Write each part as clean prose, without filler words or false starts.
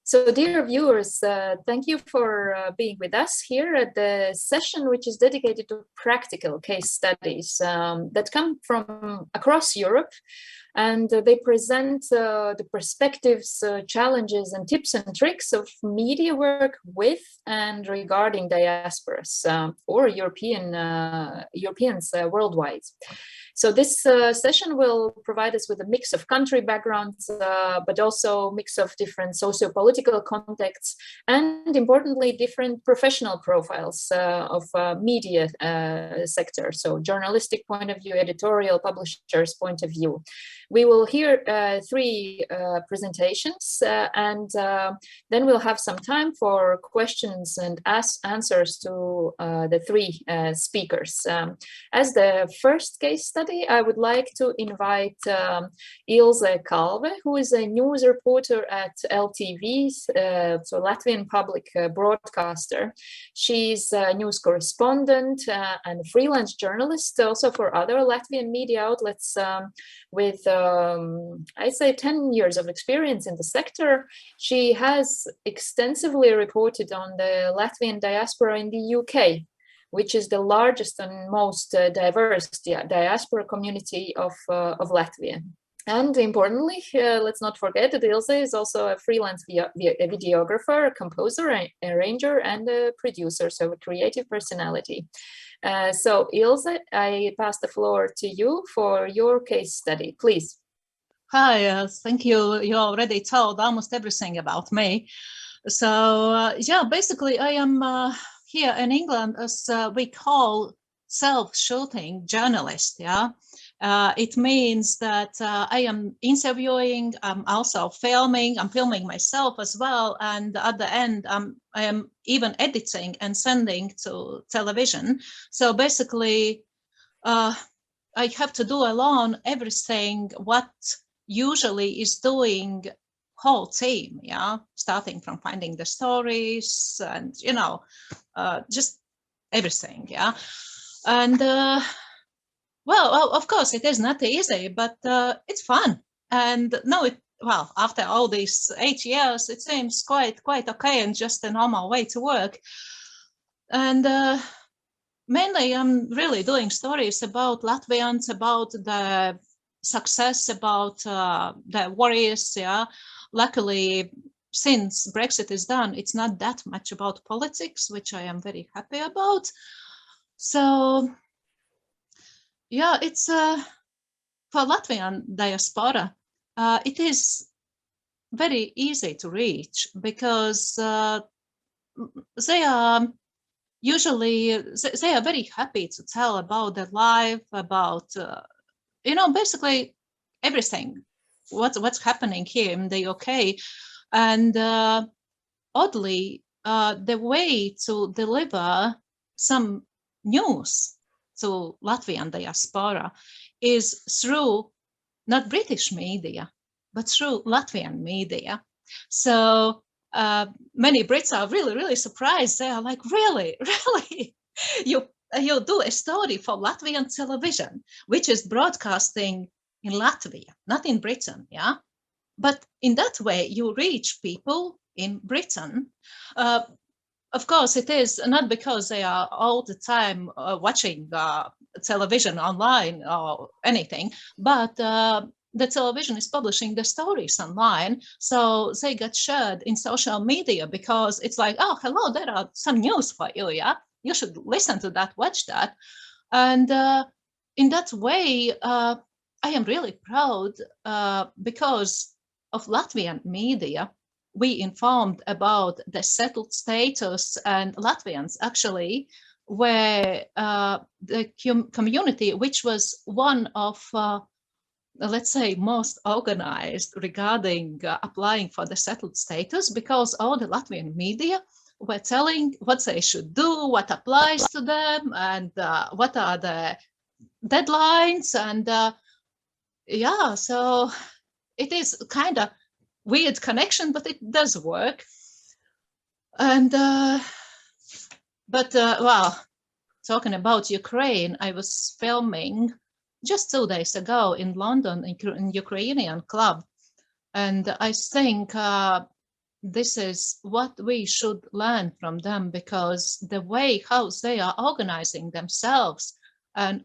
So, dear viewers, thank you for being with us here at the session, which is dedicated to practical case studies that come from across Europe. And they present the perspectives, challenges, and tips and tricks of media work with and regarding diasporas or Europeans worldwide. So this session will provide us with a mix of country backgrounds, but also a mix of different socio-political contexts, and importantly, different professional profiles of media sector. So journalistic point of view, editorial, publishers' point of view. We will hear three presentations and then we'll have some time for questions and answers to the three speakers. As the first case study, I would like to invite ILZE KALVE, who is a news reporter at LTV, so Latvian public broadcaster. She's a news correspondent and a freelance journalist, also for other Latvian media outlets with, I'd say, 10 years of experience in the sector. She has extensively reported on the Latvian diaspora in the UK, which is the largest and most diverse diaspora community of Latvia. And importantly, let's not forget that ILZE is also a freelance videographer, a composer, an arranger, and a producer, so a creative personality. So ILZE, I pass the floor to you for your case study, please. Hi, thank you. You already told almost everything about me. So yeah, basically I am here in England as we call self-shooting journalist. Yeah, it means that I am interviewing, I'm also filming, I'm filming myself as well, and at the end I am even editing and sending to television. So basically I have to do alone everything what usually is doing whole team, yeah, starting from finding the stories and, you know, just everything, yeah. And well, of course it is not easy, but it's fun. And no, well, after all these 8 years, it seems quite okay and just a normal way to work. And mainly I'm really doing stories about Latvians, about the success, about the worries, yeah. Luckily, since Brexit is done, it's not that much about politics, which I am very happy about. So yeah, it's for Latvian diaspora, it is very easy to reach because they are usually, they are very happy to tell about their life, about, you know, basically everything, what's happening here in the UK. And oddly, the way to deliver some news to Latvian diaspora is through not British media, but through Latvian media. So many Brits are really surprised. They are like, really, you do a story for Latvian television, which is broadcasting in Latvia, not in Britain, yeah? But in that way, you reach people in Britain. Of course, it is not because they are all the time watching television online or anything, but the television is publishing the stories online, so they get shared in social media because it's like, oh, hello, there are some news for you, yeah? You should listen to that, watch that. And in that way, I am really proud because of Latvian media. We informed about the settled status, and Latvians actually were the community which was one of, let's say, most organized regarding applying for the settled status, because all the Latvian media were telling what they should do, what applies to them, and what are the deadlines. And yeah, so it is kind of weird connection, but it does work. And well, talking about Ukraine, I was filming just 2 days ago in London in Ukrainian club, and I think this is what we should learn from them, because the way how they are organizing themselves and,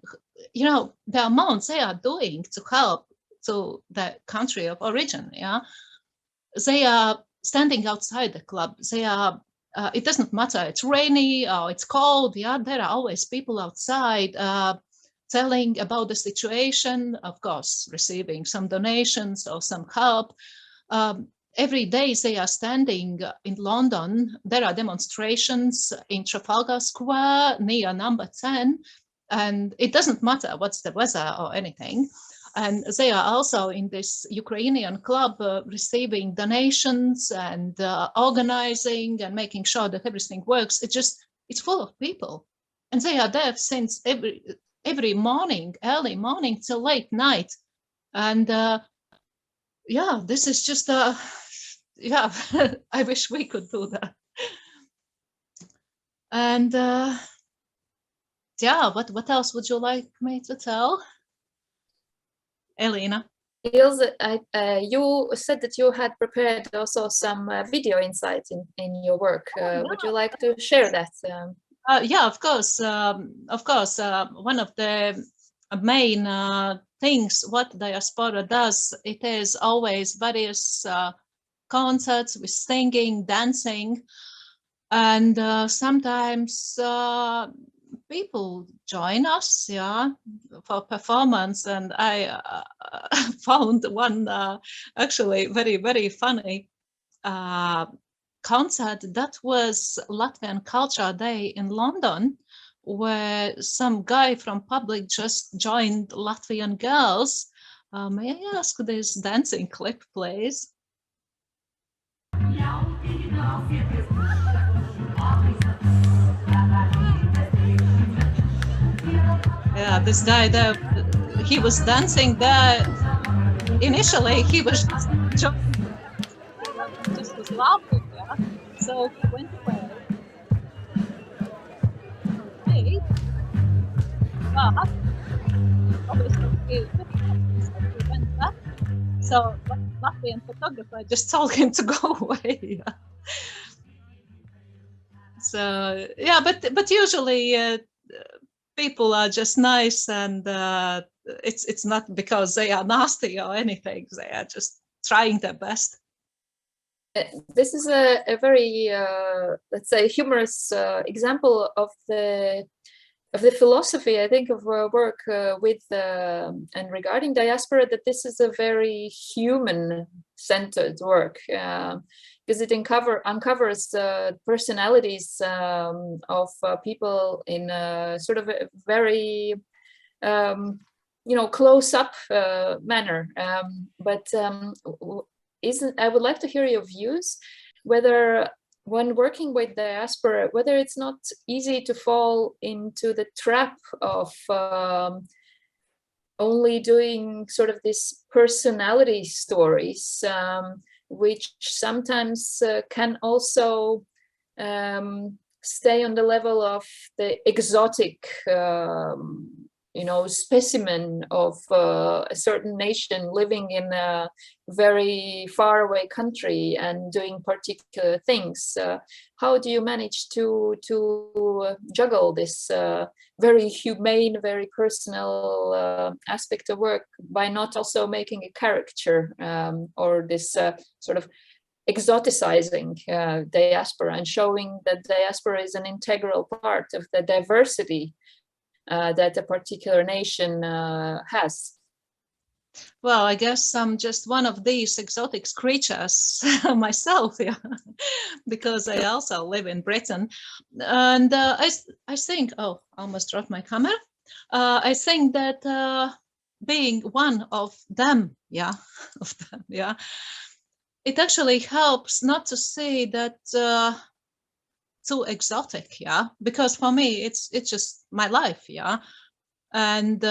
you know, the amount they are doing to help to the country of origin, yeah, they are standing outside the club. They are, it doesn't matter, it's rainy or it's cold, yeah, there are always people outside telling about the situation, of course, receiving some donations or some help. Every day they are standing in London. There are demonstrations in Trafalgar Square near number 10, and it doesn't matter what's the weather or anything. And they are also in this Ukrainian club receiving donations and organizing and making sure that everything works. It's full of people. And they are there since every morning, early morning till late night. And yeah, this is just, yeah, I wish we could do that. And yeah, what else would you like me to tell? ELÍNA. Ilze, you said that you had prepared also some video insights in your work. Would you like to share that? Yeah, of course. One of the main things what Diaspora does, it is always various concerts with singing, dancing, and sometimes people join us, yeah, for performance. And I found one actually very, very funny concert. That was Latvian Culture Day in London, where some guy from public just joined Latvian girls. May I ask this dancing clip, please? Yeah, this guy there, he was dancing there. Initially, he was just was laughing, yeah. So he went away. Hey, but obviously he went back. So Latvian photographer just told him to go away. Yeah. So yeah, but usually people are just nice, and it's not because they are nasty or anything. They are just trying their best. This is a very, let's say, humorous example of the philosophy, I think, of work with and regarding diaspora, that this is a very human-centered work, because it uncovers personalities of people in a sort of a very, you know, close-up manner. I would like to hear your views, whether when working with diaspora, whether it's not easy to fall into the trap of only doing sort of these personality stories, which sometimes can also stay on the level of the exotic, you know, specimen of a certain nation living in a very far away country and doing particular things. How do you manage to juggle this very humane, very personal aspect of work by not also making a caricature or this sort of exoticizing diaspora and showing that diaspora is an integral part of the diversity that a particular nation has? Well, I guess I'm just one of these exotic creatures myself, yeah, because I also live in Britain. And I think, oh, I almost dropped my camera. I think that being one of them, yeah, it actually helps not to say that too exotic, yeah, because for me it's just my life, yeah. And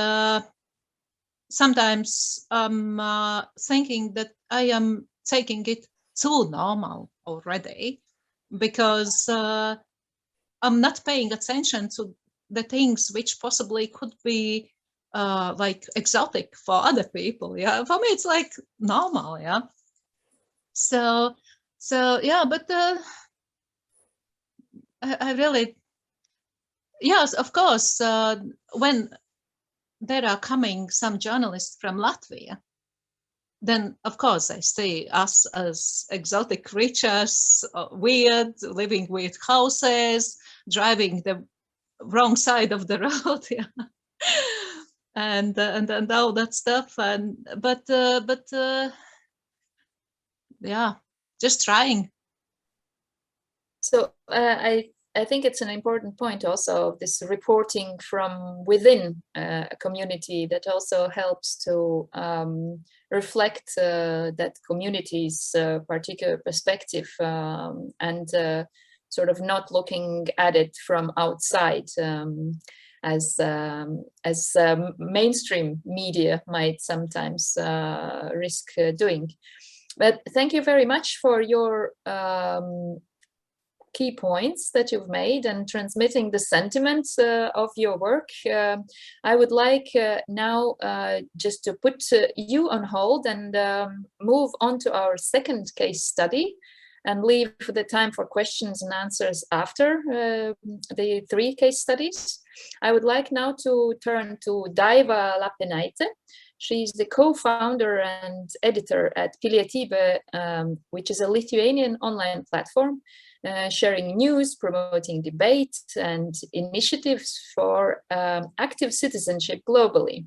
sometimes I'm thinking that I am taking it too normal already, because I'm not paying attention to the things which possibly could be like exotic for other people, yeah. For me it's like normal, yeah. So So yeah, but I really, yes, of course, when there are coming some journalists from Latvia, then of course I see us as exotic creatures, weird, living weird houses, driving the wrong side of the road, yeah. and all that stuff, but yeah, just trying. So I think it's an important point also, this reporting from within a community that also helps to reflect that community's particular perspective and sort of not looking at it from outside as mainstream media might sometimes risk doing. But thank you very much for your key points that you've made and transmitting the sentiments of your work. I would like now just to put you on hold and move on to our second case study and leave the time for questions and answers after the 3 case studies. I would like now to turn to DAIVA LAPENAITE. She's the co-founder and editor at pilietybe, which is a Lithuanian online platform sharing news, promoting debate and initiatives for active citizenship globally.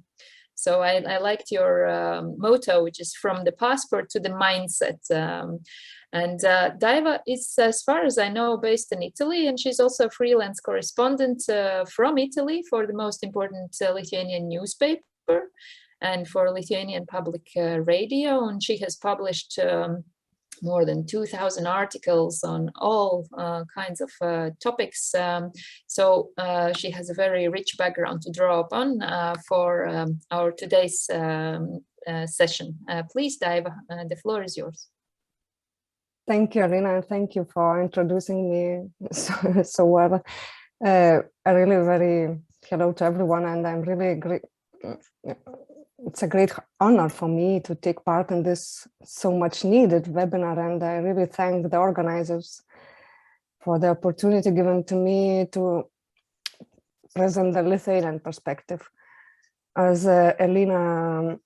So I liked your motto, which is from the passport to the mindset. And DAIVA is, as far as I know, based in Italy, and she's also a freelance correspondent from Italy for the most important Lithuanian newspaper and for Lithuanian public radio. And she has published more than 2,000 articles on all kinds of topics. So she has a very rich background to draw upon for our today's session. Please, DAIVA, the floor is yours. Thank you, Elīna, and thank you for introducing me so well. A really very hello to everyone, and I'm really great. It's a great honor for me to take part in this so much needed webinar, and I really thank the organizers for the opportunity given to me to present the Lithuanian perspective. As Elīna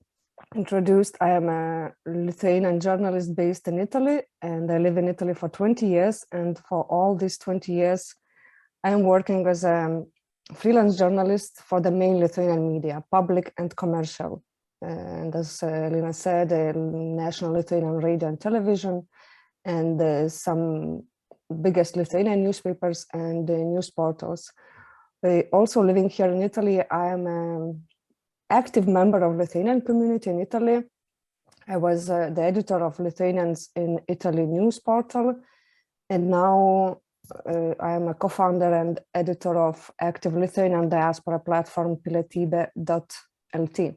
introduced, I am a Lithuanian journalist based in Italy, and I live in Italy for 20 years. And for all these 20 years, I am working as a freelance journalist for the main Lithuanian media, public and commercial. And as Elīna said, national Lithuanian radio and television, and some biggest Lithuanian newspapers and news portals. Also living here in Italy, I am an active member of Lithuanian community in Italy. I was the editor of Lithuanians in Italy news portal, and now I am a co-founder and editor of active Lithuanian diaspora platform pilietybe.lt.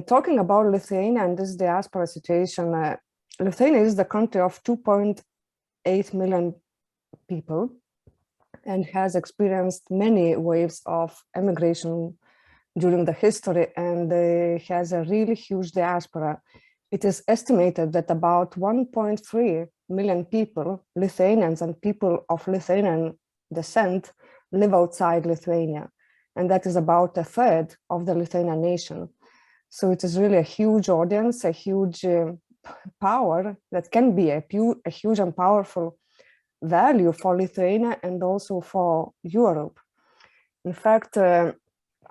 Talking about Lithuania and this diaspora situation, Lithuania is the country of 2.8 million people and has experienced many waves of emigration during the history, and has a really huge diaspora. It is estimated that about 1.3 million people, Lithuanians and people of Lithuanian descent, live outside Lithuania, and that is about a third of the Lithuanian nation. So it is really a huge audience, a huge power that can be a huge and powerful value for Lithuania and also for Europe. In fact,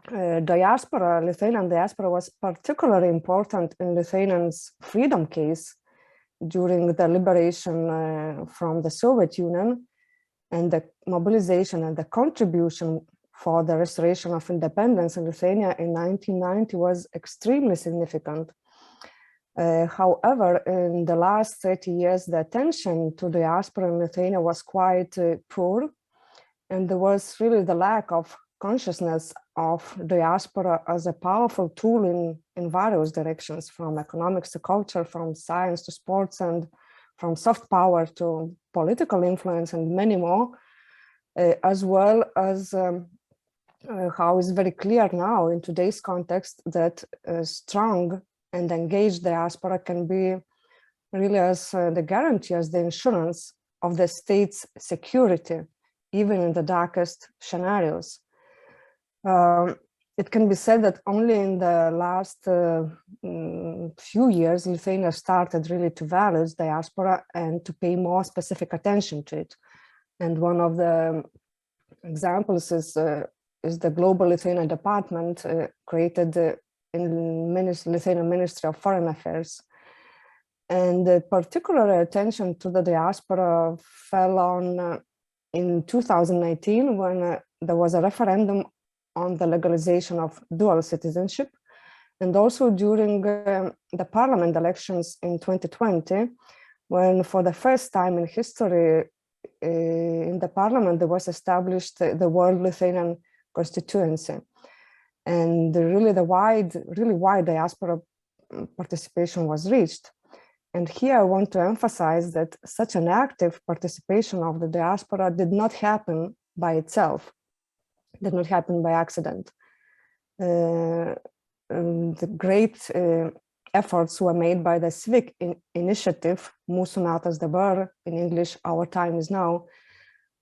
Lithuanian diaspora was particularly important in Lithuanians' freedom case during the liberation from the Soviet Union, and the mobilization and the contribution for the restoration of independence in Lithuania in 1990 was extremely significant. However, in the last 30 years, the attention to diaspora in Lithuania was quite poor, and there was really the lack of consciousness of diaspora as a powerful tool in various directions, from economics to culture, from science to sports, and from soft power to political influence, and many more, as well as how is very clear now in today's context that a strong and engaged diaspora can be really as the guarantee, as the insurance of the state's security, even in the darkest scenarios. It can be said that only in the last few years, Lithuania started really to value diaspora and to pay more specific attention to it. And one of the examples is the Global Lithuanian Department created in Lithuanian Ministry of Foreign Affairs. And particular attention to the diaspora fell on in 2019 when there was a referendum on the legalization of dual citizenship, and also during the parliament elections in 2020, when for the first time in history in the parliament there was established the World Lithuanian Constituency, and really wide diaspora participation was reached. And here I want to emphasize that such an active participation of the diaspora did not happen by itself, did not happen by accident. The great efforts were made by the civic initiative, Mūsu metas dabar, in English, Our Time Is Now,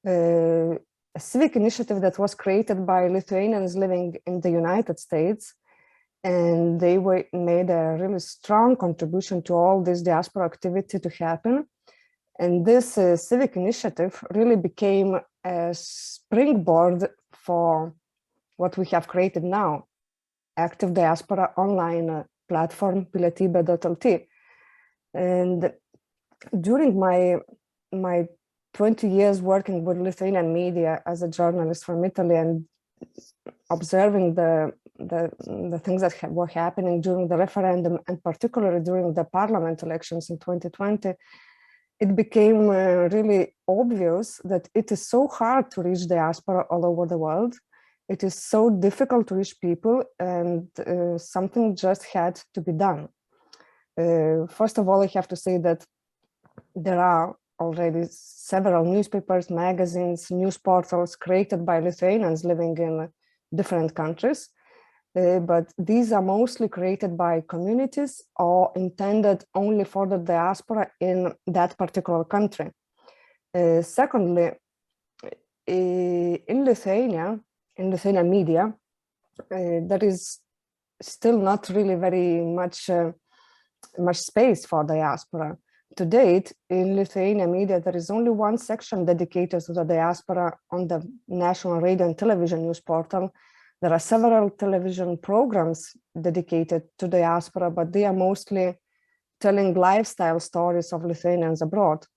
a civic initiative that was created by Lithuanians living in the United States. And they made a really strong contribution to all this diaspora activity to happen. And this civic initiative really became a springboard for what we have created now, active diaspora online platform, pilietybe.lt. And during my 20 years working with Lithuanian media as a journalist from Italy and observing the things that were happening during the referendum, and particularly during the parliament elections in 2020, it became really obvious that it is so hard to reach diaspora all over the world. It is so difficult to reach people, and something just had to be done. First of all, I have to say that there are already several newspapers, magazines, news portals created by Lithuanians living in different countries. But these are mostly created by communities or intended only for the diaspora in that particular country. Secondly, in Lithuanian media, there is still not really very much space for diaspora. To date, in Lithuanian media, there is only one section dedicated to the diaspora on the national radio and television news portal. There are several television programs dedicated to diaspora, but they are mostly telling lifestyle stories of Lithuanians abroad.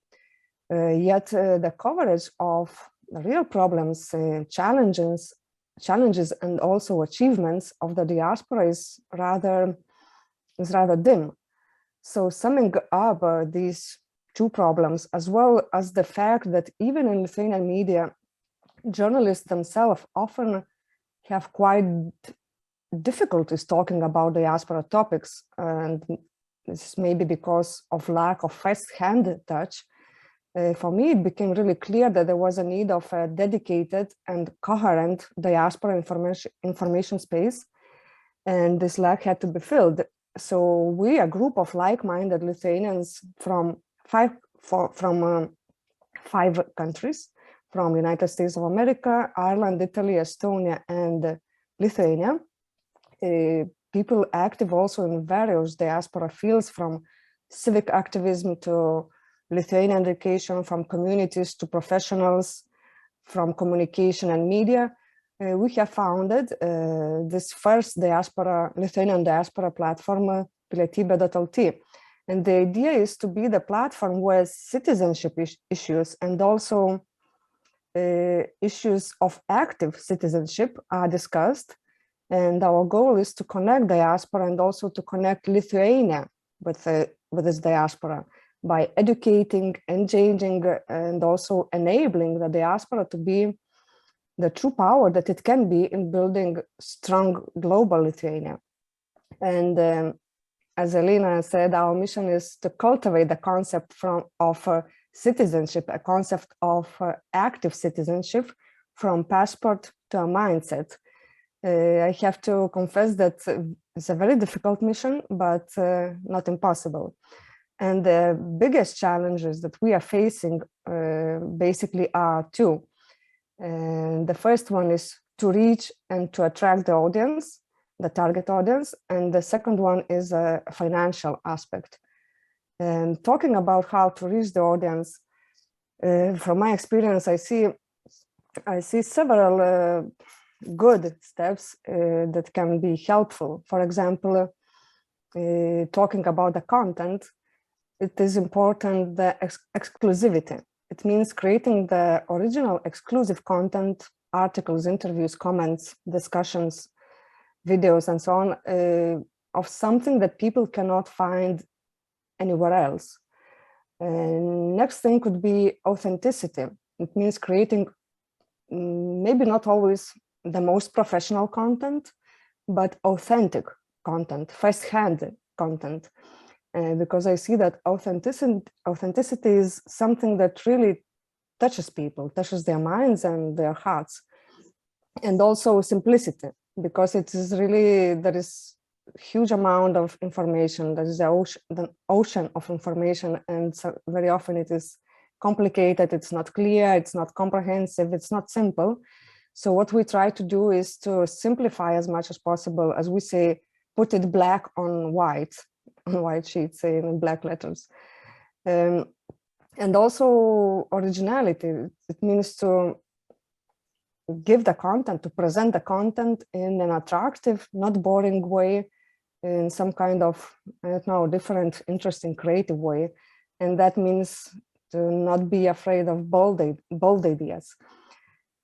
Yet the coverage of the real problems, challenges, and also achievements of the diaspora is rather dim. So summing up these two problems, as well as the fact that even in Lithuanian media, journalists themselves often have quite difficulties talking about diaspora topics, and this is maybe because of lack of first-hand touch. For me, it became really clear that there was a need of a dedicated and coherent diaspora information space, and this lack had to be filled. So we, a group of like-minded Lithuanians from five countries, from United States of America, Ireland, Italy, Estonia, and Lithuania. People active also in various diaspora fields, from civic activism to Lithuanian education, from communities to professionals, from communication and media. We have founded this first Lithuanian diaspora platform, pilietybe.lt. And the idea is to be the platform where citizenship issues and also issues of active citizenship are discussed. And our goal is to connect diaspora and also to connect Lithuania with this diaspora by educating, engaging, and also enabling the diaspora to be the true power that it can be in building strong global Lithuania. And as ELÍNA said, our mission is to cultivate the concept of citizenship, a concept of active citizenship, from passport to a mindset. I have to confess that it's a very difficult mission, but not impossible. And the biggest challenges that we are facing basically are two. And the first one is to reach and to attract the audience, the target audience. And the second one is a financial aspect. And talking about how to reach the audience, from my experience, I see several good steps that can be helpful. For example, talking about the content, it is important the exclusivity. It means creating the original exclusive content, articles, interviews, comments, discussions, videos, and so on, of something that people cannot find anywhere else. Next thing could be authenticity. It means creating maybe not always the most professional content, but authentic content, first-hand content. Because I see that authenticity is something that really touches people, touches their minds and their hearts. And also simplicity, because it is really, there is a huge amount of information, there is the ocean of information, and so very often it is complicated, it's not clear, it's not comprehensive, it's not simple. So what we try to do is to simplify as much as possible, as we say, put it black on white sheets in black letters. And also originality. It means to give the content, to present the content in an attractive, not boring way, in some kind of, I don't know, different, interesting, creative way. And that means to not be afraid of bold ideas.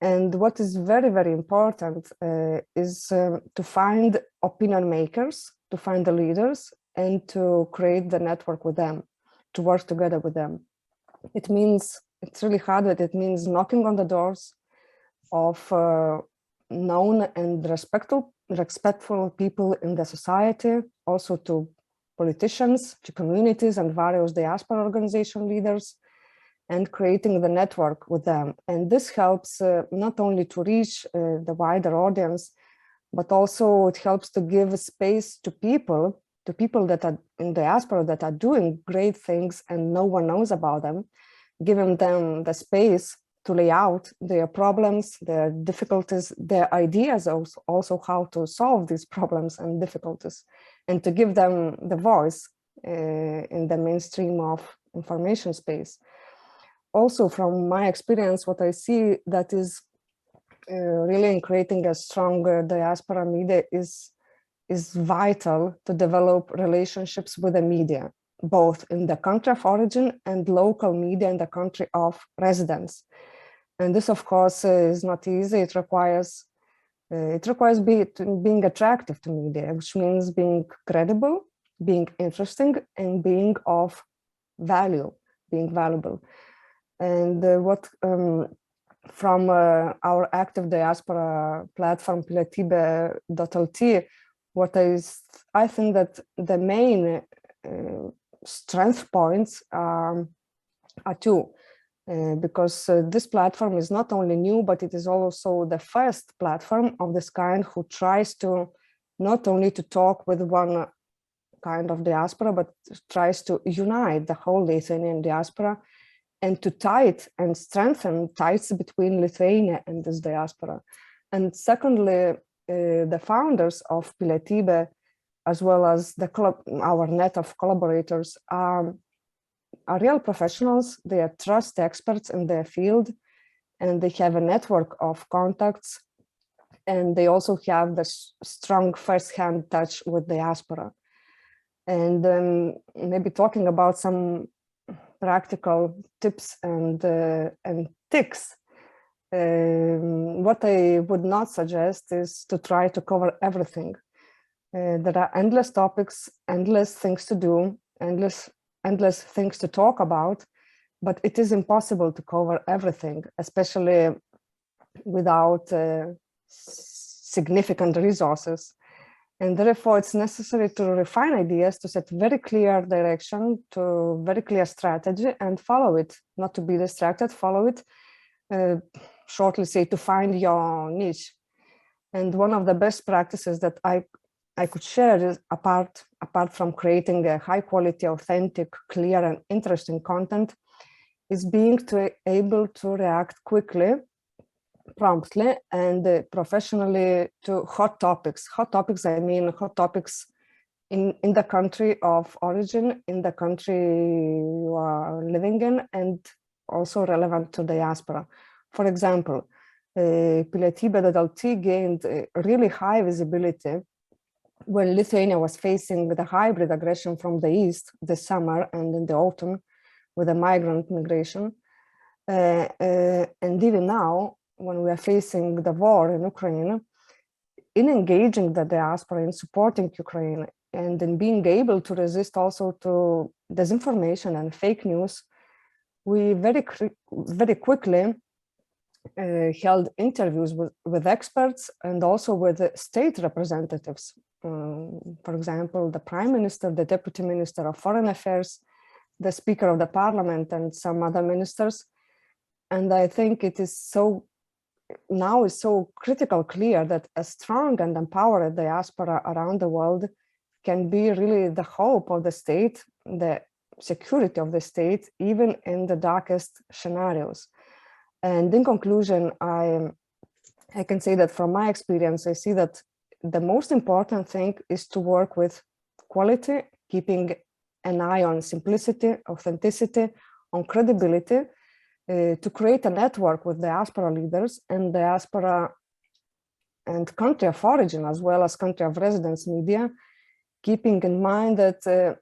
And what is very, very important is to find opinion makers, to find the leaders, and to create the network with them, to work together with them. It means, it's really hard, but it means knocking on the doors of known and respectful people in the society, also to politicians, to communities and various diaspora organization leaders, and creating the network with them. And this helps not only to reach the wider audience, but also it helps to give space to people that are in diaspora that are doing great things and no one knows about them, giving them the space to lay out their problems, their difficulties, their ideas, also how to solve these problems and difficulties, and to give them the voice in the mainstream of information space. Also, from my experience, what I see that is really in creating a stronger diaspora media is vital to develop relationships with the media, both in the country of origin and local media in the country of residence. And this, of course, is not easy. It requires being attractive to media, which means being credible, being interesting, and being of value, being valuable. And from our active diaspora platform, pilietybe.lt, I think that the main strength points are two, because this platform is not only new, but it is also the first platform of this kind who tries to not only to talk with one kind of diaspora, but tries to unite the whole Lithuanian diaspora and to tie and strengthen ties between Lithuania and this diaspora. And secondly, the founders of Pilietybe, as well as our net of collaborators, are real professionals. They are trust experts in their field, and they have a network of contacts, and they also have the strong first-hand touch with diaspora. And maybe talking about some practical tips and tricks, what I would not suggest is to try to cover everything. There are endless topics, endless things to do, endless things to talk about, but it is impossible to cover everything, especially without significant resources. And therefore, it's necessary to refine ideas, to set very clear direction, to very clear strategy, and follow it, not to be distracted, follow it, shortly say, to find your niche. And one of the best practices that I I could share is apart from creating a high quality, authentic, clear and interesting content, is being able to react quickly, promptly and professionally to hot topics. Hot topics, I mean hot topics in the country of origin, in the country you are living in, and also relevant to diaspora. For example, pilietybe.lt gained really high visibility when Lithuania was facing the hybrid aggression from the east this summer and in the autumn with the migrant migration. And even now, when we are facing the war in Ukraine, in engaging the diaspora, in supporting Ukraine, and in being able to resist also to disinformation and fake news, we very quickly held interviews with experts and also with the state representatives. For example, the Prime Minister, the Deputy Minister of Foreign Affairs, the Speaker of the Parliament, and some other ministers. And I think it is so now is so critical clear that a strong and empowered diaspora around the world can be really the hope of the state, the security of the state, even in the darkest scenarios. And in conclusion, I can say that from my experience, I see that the most important thing is to work with quality, keeping an eye on simplicity, authenticity, on credibility, to create a network with diaspora leaders and diaspora and country of origin, as well as country of residence media, keeping in mind that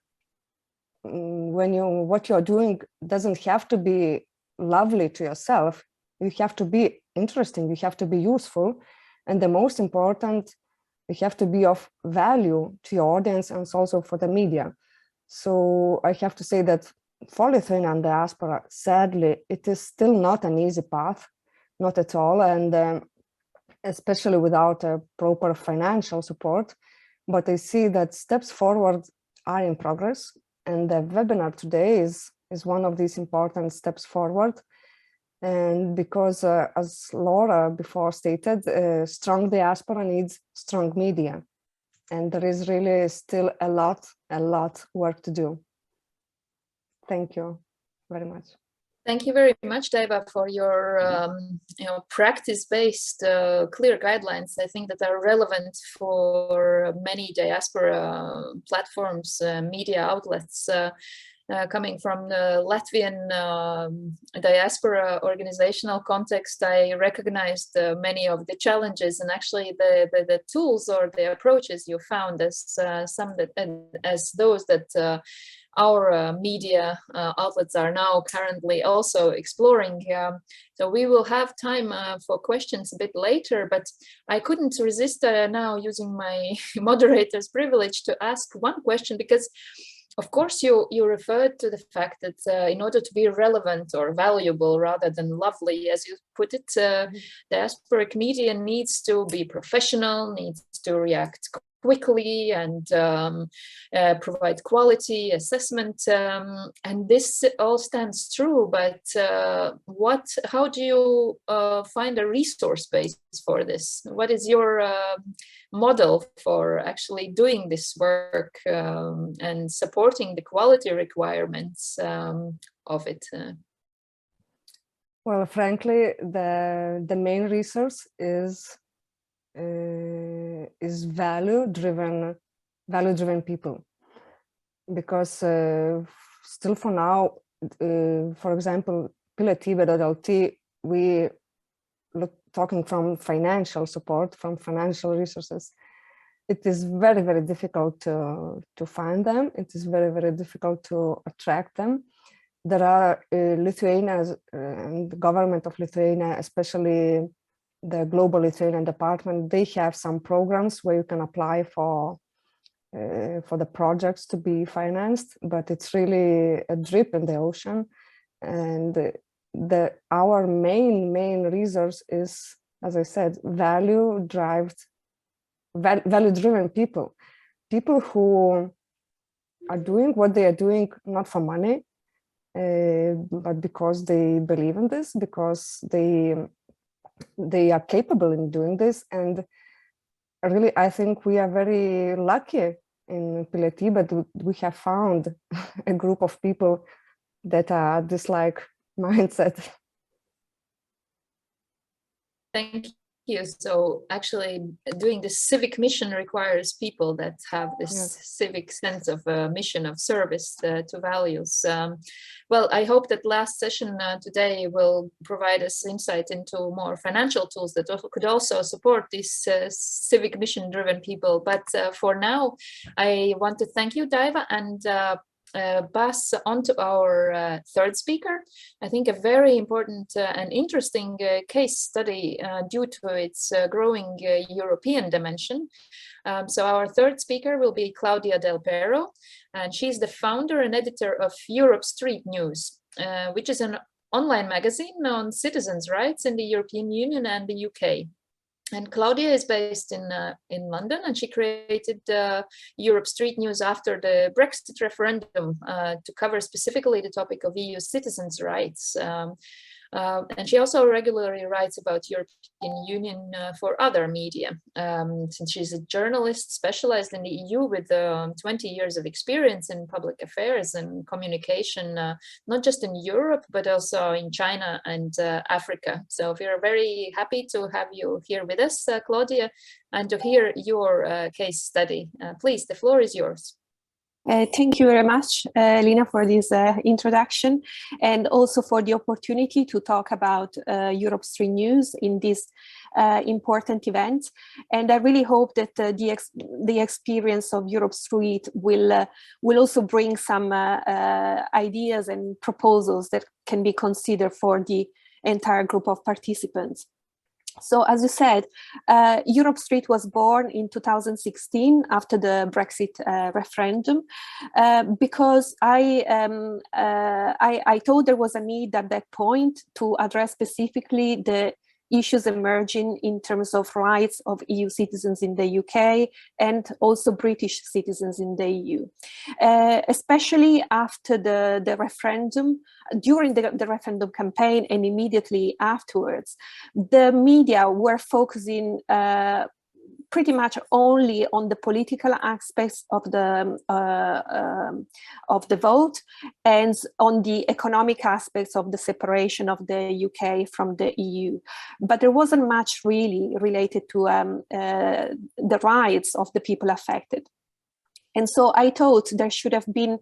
what you're doing doesn't have to be lovely to yourself. You have to be interesting, you have to be useful, and the most important, you have to be of value to your audience and also for the media. So I have to say that for Lithuanian diaspora, sadly, it is still not an easy path, not at all, and especially without a proper financial support. But I see that steps forward are in progress, and the webinar today is one of these important steps forward. And because, as Laura before stated, strong diaspora needs strong media, and there is really still a lot work to do. Thank you very much. Thank you very much, Daiva, for your practice-based clear guidelines. I think that are relevant for many diaspora platforms, media outlets. Coming from the Latvian diaspora organizational context, I recognized many of the challenges and actually the tools or the approaches you found as as those that our media outlets are now currently also exploring. So we will have time for questions a bit later, but I couldn't resist now using my moderator's privilege to ask one question, because of course, you referred to the fact that in order to be relevant or valuable rather than lovely, as you put it, diasporic media needs to be professional, needs to react quickly and provide quality assessment. And this all stands true, but how do you find a resource base for this? What is your model for actually doing this work and supporting the quality requirements of it? Well, frankly, the main resource is value-driven people, because still for now, for example, pilietybe.lt, we look talking from financial support, from financial resources. It is very, very difficult to find them. It is very, very difficult to attract them. There are Lithuania's and the government of Lithuania, especially the Global Lithuanian Department, they have some programs where you can apply for the projects to be financed, but it's really a drip in the ocean. And our main resource is, as I said, value-driven people who are doing what they are doing not for money, but because they believe in this, because they are capable in doing this, and really, I think we are very lucky in pilietybe that we have found a group of people that are this like mindset. Thank you. So actually doing this civic mission requires people that have this civic sense of mission of service to values. Well, I hope that last session today will provide us insight into more financial tools that could also support these civic mission driven people. But for now, I want to thank you, Daiva, and pass on to our third speaker. I think a very important and interesting case study due to its growing European dimension. So our third speaker will be CLAUDIA DELPERO, and she's the founder and editor of Europe Street News, which is an online magazine on citizens' rights in the European Union and the UK. And CLAUDIA is based in London, and she created Europe Street News after the Brexit referendum to cover specifically the topic of EU citizens' rights. And she also regularly writes about European Union for other media. Since she's a journalist specialized in the EU with 20 years of experience in public affairs and communication, not just in Europe, but also in China and Africa. So we are very happy to have you here with us, CLAUDIA, and to hear your case study. Please, the floor is yours. Thank you very much, Lina, for this introduction, and also for the opportunity to talk about Europe Street News in this important event. And I really hope that the experience of Europe Street will also bring some ideas and proposals that can be considered for the entire group of participants. So, as you said, Europe Street was born in 2016 after the Brexit referendum, because I thought there was a need at that point to address specifically the issues emerging in terms of rights of EU citizens in the UK and also British citizens in the EU, especially after the referendum, during the referendum campaign and immediately afterwards. The media were focusing pretty much only on the political aspects of the vote and on the economic aspects of the separation of the UK from the EU. But there wasn't much really related to the rights of the people affected. And so I thought there should have been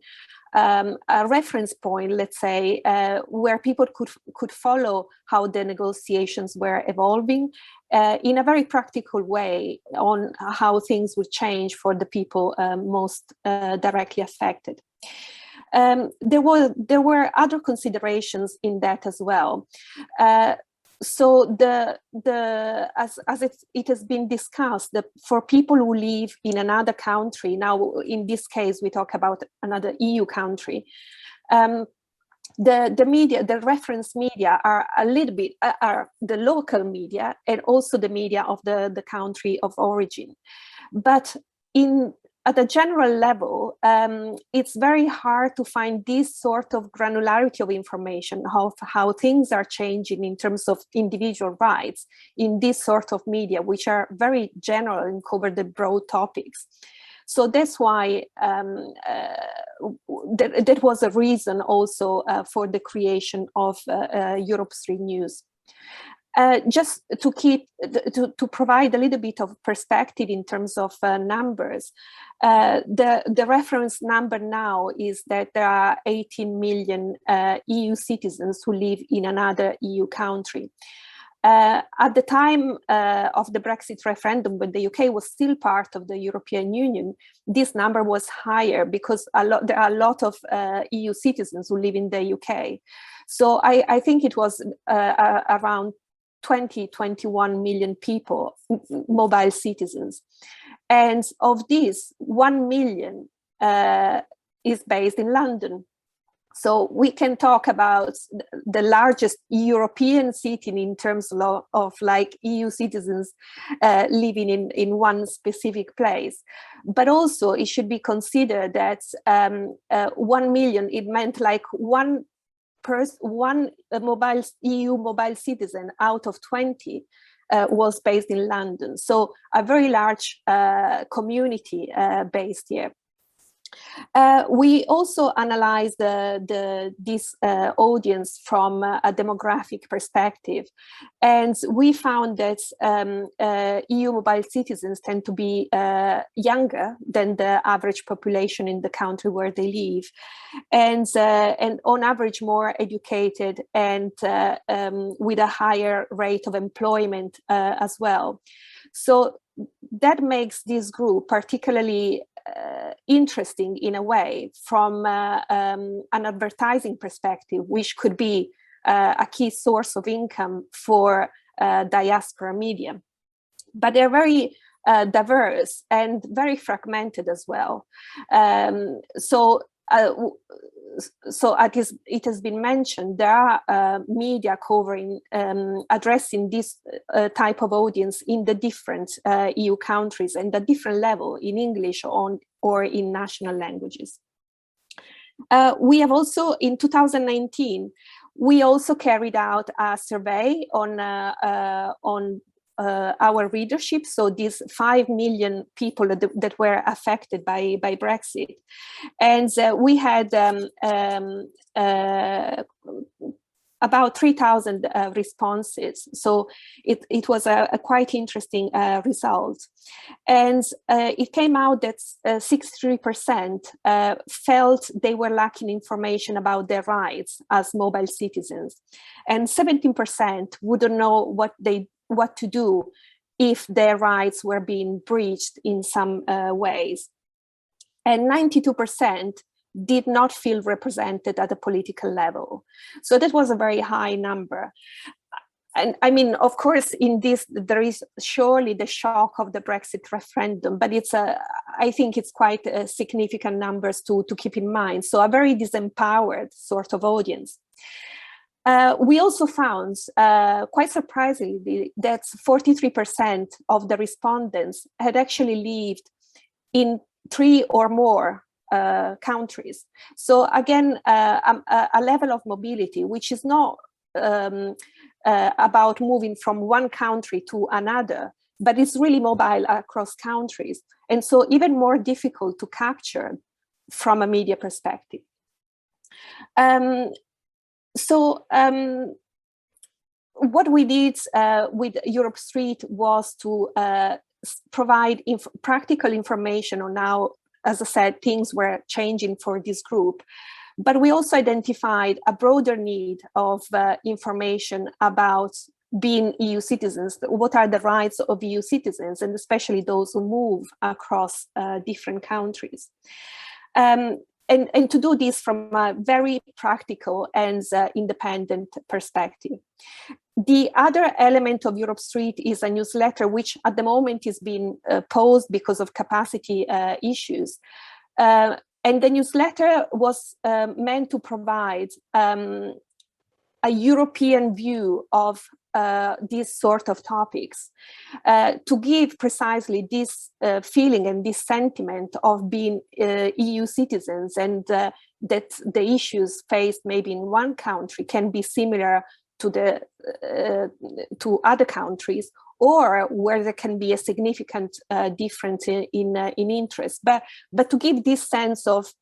a reference point, let's say, where people could follow how the negotiations were evolving in a very practical way on how things would change for the people most directly affected. There were other considerations in that as well. So as it has been discussed, that for people who live in another country, now in this case we talk about another EU country, the media, the reference media are a little bit are the local media and also the media of the country of origin. But at a general level, it's very hard to find this sort of granularity of information, how things are changing in terms of individual rights in this sort of media, which are very general and cover the broad topics. So that's why that was a reason also for the creation of Europe Street News. Just to provide a little bit of perspective in terms of numbers, the reference number now is that there are 18 million EU citizens who live in another EU country. At the time of the Brexit referendum, when the UK was still part of the European Union, this number was higher because there are a lot of EU citizens who live in the UK. So I think it was around 21 million people, mobile citizens. And of these, 1 million is based in London. So we can talk about the largest European city in terms of like EU citizens living in one specific place. But also it should be considered that 1 million, it meant like one EU mobile citizen out of 20 was based in London. So a very large community based here. We also analyzed this audience from a demographic perspective, and we found that EU mobile citizens tend to be younger than the average population in the country where they live, and on average more educated and with a higher rate of employment as well. So that makes this group particularly interesting in a way from an advertising perspective, which could be a key source of income for diaspora media. But they're very diverse and very fragmented as well. So it has been mentioned, there are media covering, addressing this type of audience in the different EU countries and at different level in English or in national languages. We have also, in 2019, we also carried out a survey on our readership, so these 5 million people that were affected by Brexit. And we had about 3,000 responses. So it was a quite interesting result. And it came out that 63% felt they were lacking information about their rights as mobile citizens. And 17% wouldn't know what to do if their rights were being breached in some ways. And 92% did not feel represented at a political level. So that was a very high number. And I mean, of course, in this, there is surely the shock of the Brexit referendum, but I think it's quite significant numbers to keep in mind. So a very disempowered sort of audience. We also found, quite surprisingly, that 43% of the respondents had actually lived in 3 or more countries. So again, a level of mobility, which is not about moving from one country to another, but it's really mobile across countries. And so even more difficult to capture from a media perspective. What we did with Europe Street was to provide practical information on how, as I said, things were changing for this group. But we also identified a broader need of information about being EU citizens. What are the rights of EU citizens, and especially those who move across different countries. And to do this from a very practical and independent perspective. The other element of Europe Street is a newsletter, which at the moment is being paused because of capacity issues. And the newsletter was meant to provide a European view of these sort of topics, to give precisely this feeling and this sentiment of being EU citizens, and that the issues faced maybe in one country can be similar to other countries, or where there can be a significant difference in interest, but to give this sense of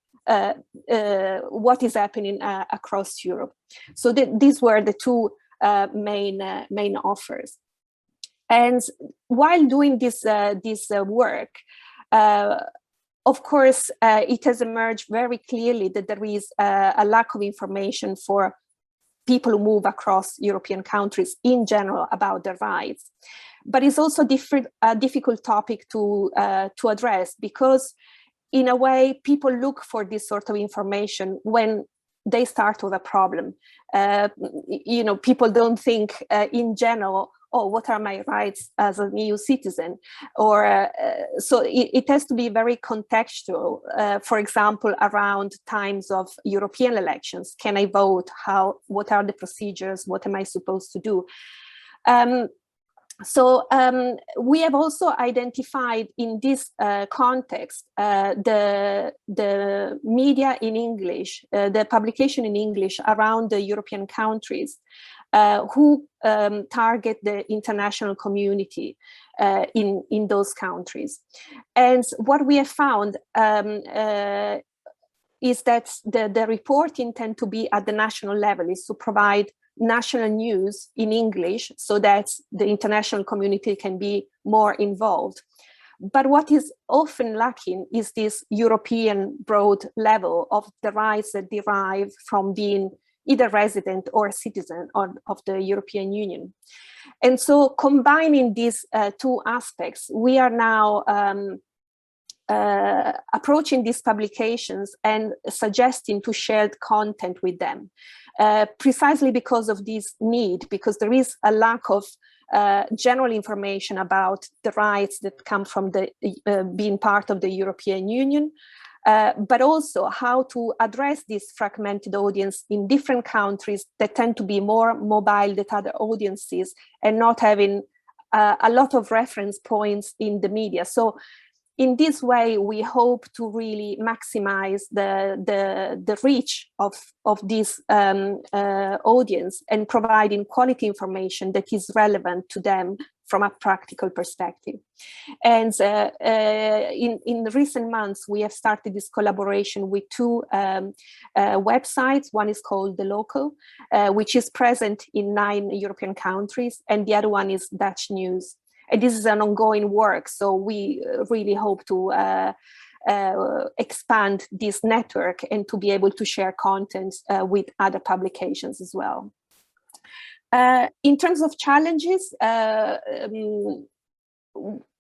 what is happening across Europe. So these were the two main offers. And while doing this work, of course, it has emerged very clearly that there is a lack of information for people who move across European countries in general about their rights. But it's also a difficult topic to address, because in a way, people look for this sort of information when they start with a problem. People don't think in general, oh, what are my rights as an EU citizen? Or so it has to be very contextual. For example, around times of European elections, can I vote? What are the procedures? What am I supposed to do? So we have also identified in this context the media in English, the publication in English around the European countries who target the international community in those countries. And what we have found is that the reporting tend to be at the national level, is to provide national news in English so that the international community can be more involved. But what is often lacking is this European broad level of the rights that derive from being either resident or citizen of the European Union. And so combining these two aspects, we are now approaching these publications and suggesting to share content with them, precisely because of this need, because there is a lack of general information about the rights that come from the being part of the European Union, but also how to address this fragmented audience in different countries that tend to be more mobile than other audiences and not having a lot of reference points in the media. So in this way, we hope to really maximize the reach of this audience and providing quality information that is relevant to them from a practical perspective. And in recent months, we have started this collaboration with two websites. One is called The Local, which is present in 9 European countries, and the other one is Dutch News. And this is an ongoing work, so we really hope to expand this network and to be able to share content with other publications as well. In terms of challenges,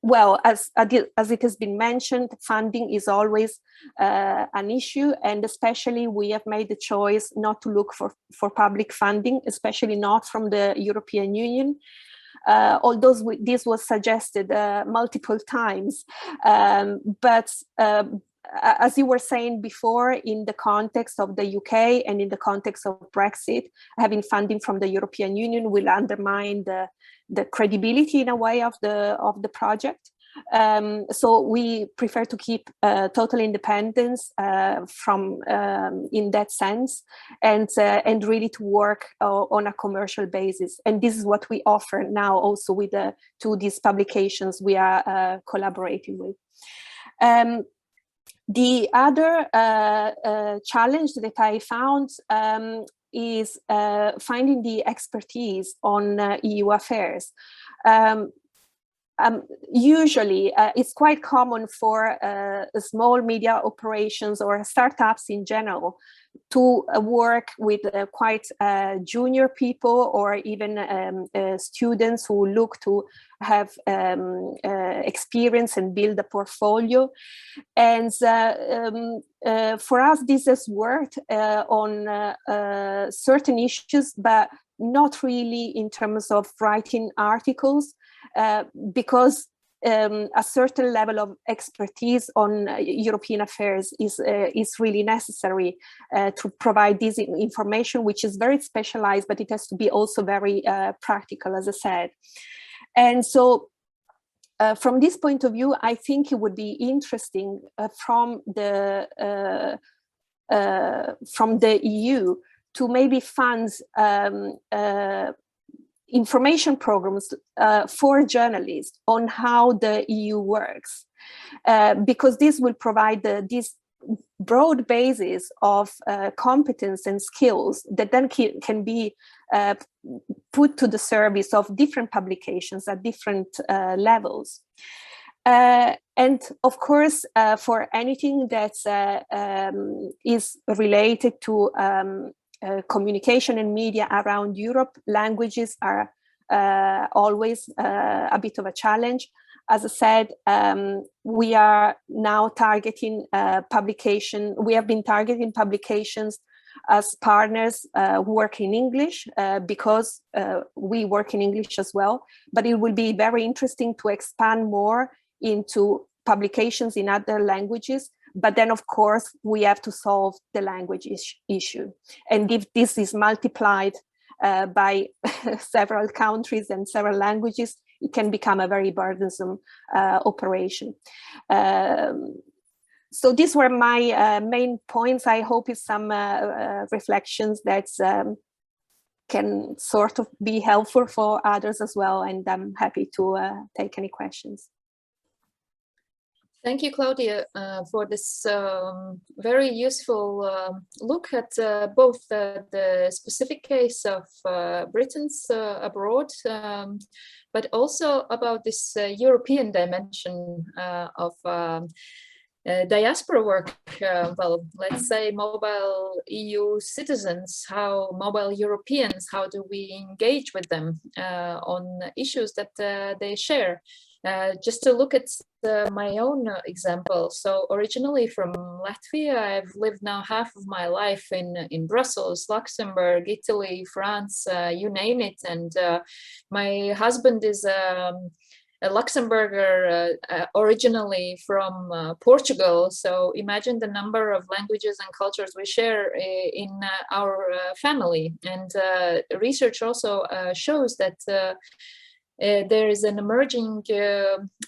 well, as it has been mentioned, funding is always an issue, and especially we have made the choice not to look for public funding, especially not from the European Union. Although this was suggested multiple times, but as you were saying before, in the context of the UK and in the context of Brexit, having funding from the European Union will undermine the credibility in a way of the project. So we prefer to keep total independence from in that sense, and really to work on a commercial basis. And this is what we offer now also with to these publications we are collaborating with. The other challenge that I found is finding the expertise on EU affairs. Usually, it's quite common for small media operations or startups in general to work with quite junior people or even students who look to have experience and build a portfolio. And for us, this has worked on certain issues, but not really in terms of writing articles, because a certain level of expertise on European affairs is really necessary to provide this information, which is very specialized, but it has to be also very practical, as I said. And so from this point of view, I think it would be interesting from the EU to maybe fund information programs for journalists on how the EU works, because this will provide this broad basis of competence and skills that then can be put to the service of different publications at different levels. And of course, for anything that is related to communication and media around Europe, languages are always a bit of a challenge. As I said, we are now targeting publication. We have been targeting publications as partners who work in English because we work in English as well. But it will be very interesting to expand more into publications in other languages. But then, of course, we have to solve the language issue. And if this is multiplied by several countries and several languages, it can become a very burdensome operation. So these were my main points. I hope it's some reflections that can sort of be helpful for others as well. And I'm happy to take any questions. Thank you, Claudia, for this very useful look at both the specific case of Britons abroad, but also about this European dimension of diaspora work. Well, let's say mobile EU citizens, how mobile Europeans, how do we engage with them on issues that they share? Just to look at my own example. So originally from Latvia, I've lived now half of my life in Brussels, Luxembourg, Italy, France, you name it. And my husband is a Luxembourger, originally from Portugal. So imagine the number of languages and cultures we share in our family. And research also shows that there is an emerging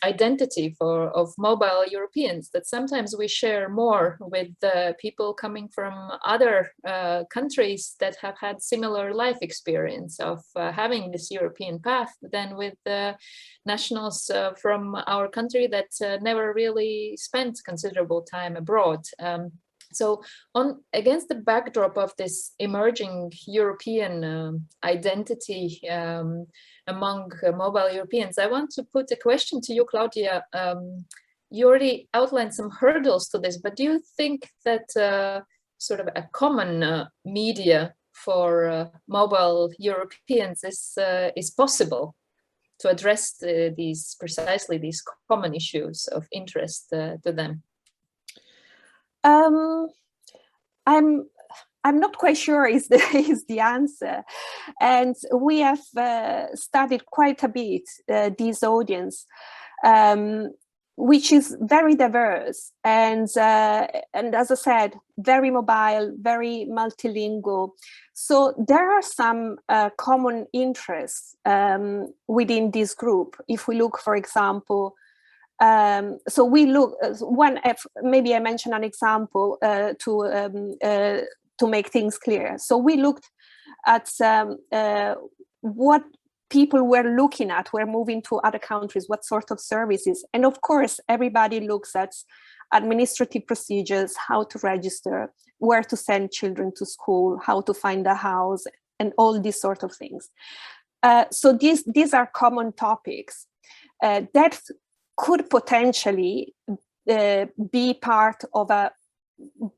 identity of mobile Europeans, that sometimes we share more with people coming from other countries that have had similar life experience of having this European path than with nationals from our country that never really spent considerable time abroad. So against the backdrop of this emerging European identity among mobile Europeans, I want to put a question to you, Claudia. You already outlined some hurdles to this, but do you think that sort of a common media for mobile Europeans is possible to address precisely these common issues of interest to them? I'm not quite sure is the answer, and we have studied quite a bit this audience, which is very diverse and as I said, very mobile, very multilingual. So there are some common interests within this group. If we look, for example, so we look maybe I mention an example to make things clear. So we looked at what people were looking at, were moving to other countries, what sort of services. And of course, everybody looks at administrative procedures, how to register, where to send children to school, how to find a house, and all these sort of things. So these are common topics that could potentially be part of a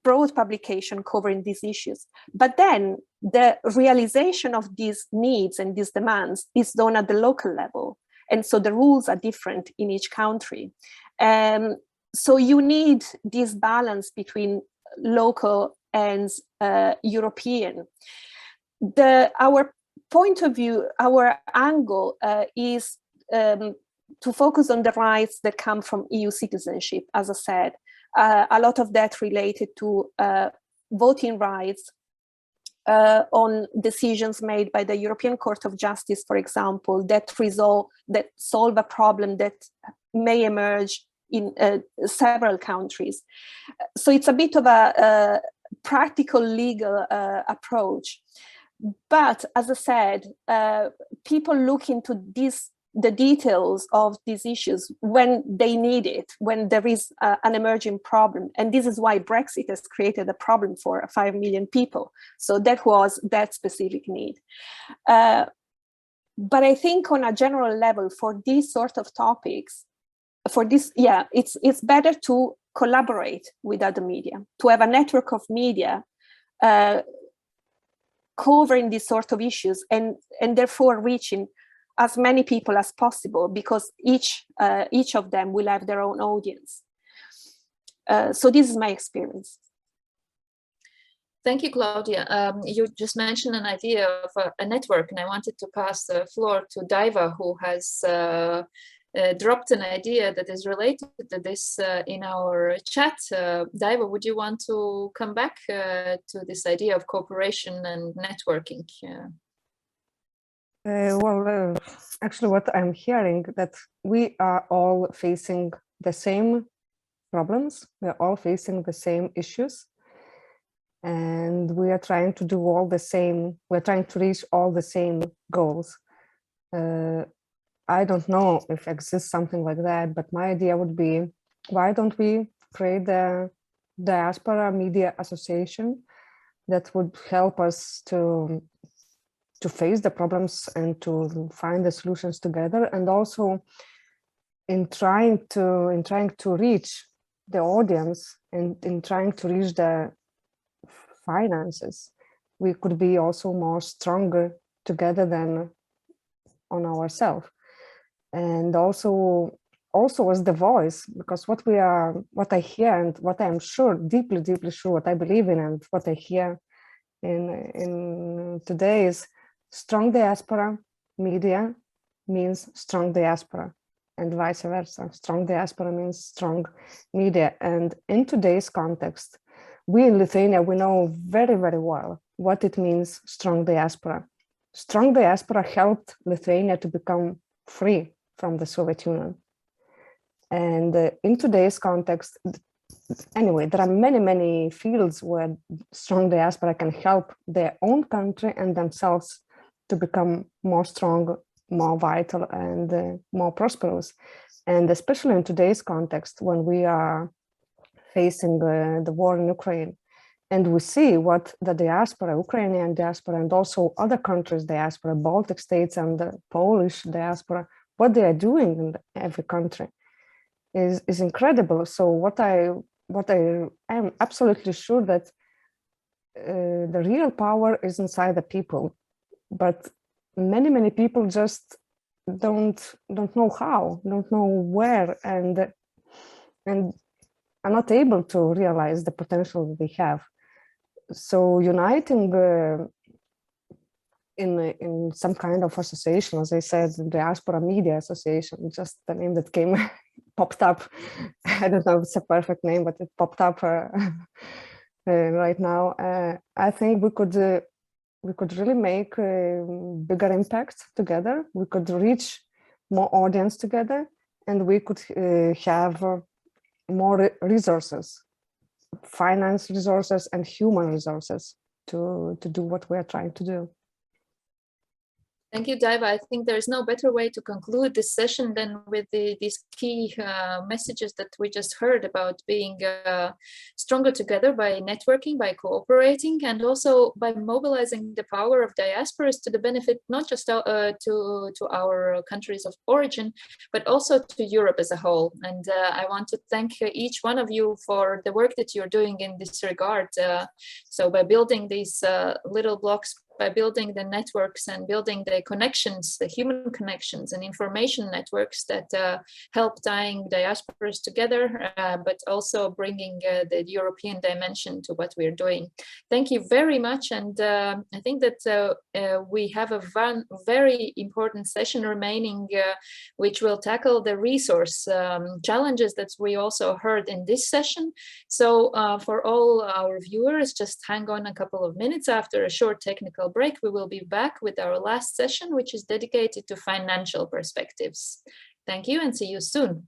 broad publication covering these issues. But then the realization of these needs and these demands is done at the local level. And so the rules are different in each country. So you need this balance between local and European. Our point of view, our angle is to focus on the rights that come from EU citizenship, as I said. A lot of that related to voting rights, on decisions made by the European Court of Justice, for example, that solve a problem that may emerge in several countries. So it's a bit of a practical legal approach. But as I said, people look into the details of these issues when they need it, when there is an emerging problem. And this is why Brexit has created a problem for 5 million people. So that was that specific need. But I think on a general level, for these sort of topics, it's better to collaborate with other media, to have a network of media covering these sort of issues and therefore reaching as many people as possible, because each of them will have their own audience. So this is my experience. Thank you, Claudia. You just mentioned an idea of a network, and I wanted to pass the floor to Daiva, who has dropped an idea that is related to this in our chat. Daiva, would you want to come back to this idea of cooperation and networking? Actually, what I'm hearing, that we are all facing the same problems. We're all facing the same issues. And and we are trying to do all the same. We're trying to reach all the same goals. I don't know if exists something like that, but my idea would be, why don't we create the Diaspora Media Association that would help us to face the problems and to find the solutions together, and also in trying to reach the audience and in trying to reach the finances, we could be also more stronger together than on ourselves. And also as the voice, because what I hear and what I'm sure, deeply sure, what I believe in and what I hear in today is strong diaspora media means strong diaspora, and vice versa. Strong diaspora means strong media. And in today's context, we in Lithuania, we know very, very well what it means, strong diaspora. Strong diaspora helped Lithuania to become free from the Soviet Union. And in today's context, anyway, there are many fields where strong diaspora can help their own country and themselves to become more strong, more vital, and more prosperous. And especially in today's context, when we are facing the war in Ukraine, and we see what the diaspora, Ukrainian diaspora, and also other countries' diaspora, Baltic states and the Polish diaspora, what they are doing in every country is incredible. So what I am absolutely sure that the real power is inside the people, but many people just don't know how, don't know where, and are not able to realize the potential that they have. So uniting in some kind of association, as I said, Diaspora Media Association, just the name that came popped up. I don't know if it's a perfect name, but it popped up right now. I think we could really make a bigger impact together. We could reach more audience together, and we could have more resources, finance resources and human resources to do what we are trying to do. Thank you, Daiva. I think there is no better way to conclude this session than with these key messages that we just heard about being stronger together by networking, by cooperating, and also by mobilizing the power of diasporas to the benefit not just to our countries of origin, but also to Europe as a whole. And I want to thank each one of you for the work that you're doing in this regard. So by building these little blocks, by building the networks and building the connections, the human connections and information networks that help tying diasporas together, but also bringing the European dimension to what we're doing. Thank you very much. And I think that we have a very important session remaining, which will tackle the resource challenges that we also heard in this session. So for all our viewers, just hang on a couple of minutes. After a short technical break, we will be back with our last session, which is dedicated to financial perspectives. Thank you and see you soon.